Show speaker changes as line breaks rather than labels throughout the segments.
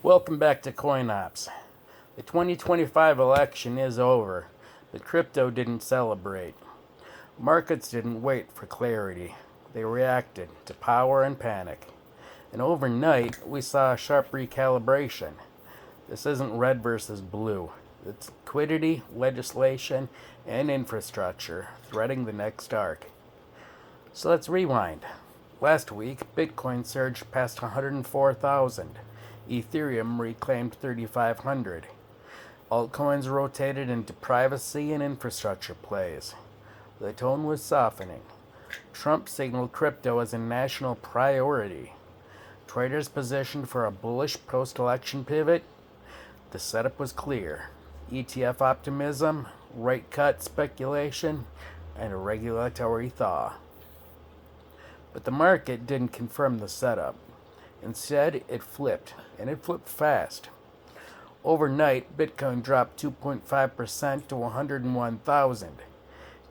Welcome back to CoinOps. The 2025 election is over, but crypto didn't celebrate. Markets didn't wait for clarity. They reacted to power and panic. And overnight, we saw a sharp recalibration. This isn't red versus blue. It's liquidity, legislation, and infrastructure threading the next arc. So let's rewind. Last week, Bitcoin surged past 104,000. Ethereum reclaimed 3,500. Altcoins rotated into privacy and infrastructure plays. The tone was softening. Trump signaled crypto as a national priority. Traders positioned for a bullish post-election pivot. The setup was clear. ETF optimism, rate cut speculation, and a regulatory thaw. But the market didn't confirm the setup. Instead, it flipped, and it flipped fast. Overnight, Bitcoin dropped 2.5% to 101,000.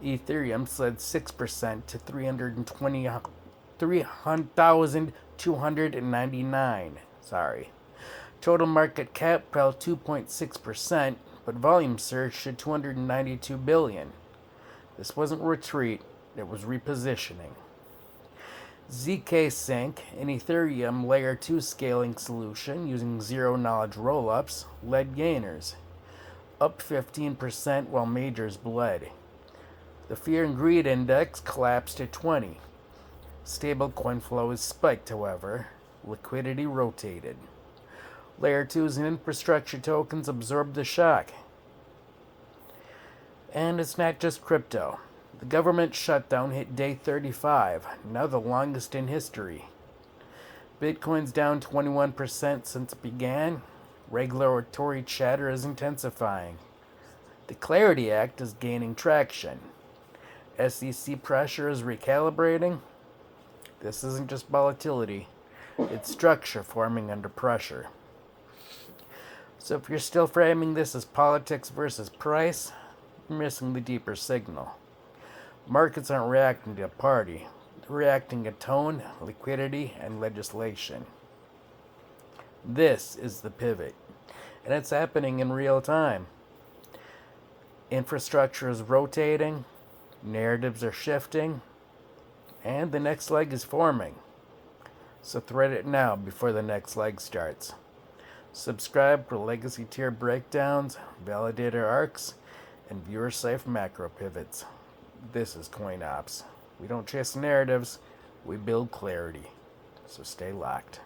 Ethereum slid 6% to 300,299. Total market cap fell 2.6%, but volume surged to 292 billion. This wasn't retreat, it was repositioning. ZKsync, an Ethereum Layer 2 scaling solution using zero-knowledge rollups, led gainers, up 15% while majors bled. The Fear and Greed Index collapsed to 20. Stablecoin flows spiked, however. Liquidity rotated. Layer 2s and infrastructure tokens absorbed the shock. And it's not just crypto. The government shutdown hit day 35, now the longest in history. Bitcoin's down 21% since it began. Regulatory chatter is intensifying. The Clarity Act is gaining traction. SEC pressure is recalibrating. This isn't just volatility, it's structure forming under pressure. So if you're still framing this as politics versus price, you're missing the deeper signal. Markets aren't reacting to a party. They're reacting to tone, liquidity, and legislation. This is the pivot, and it's happening in real time. Infrastructure is rotating, narratives are shifting, and the next leg is forming. So thread it now before the next leg starts. Subscribe for legacy tier breakdowns, validator arcs, and viewer-safe macro pivots. This is CoinOps. We don't chase narratives, we build clarity. So stay locked.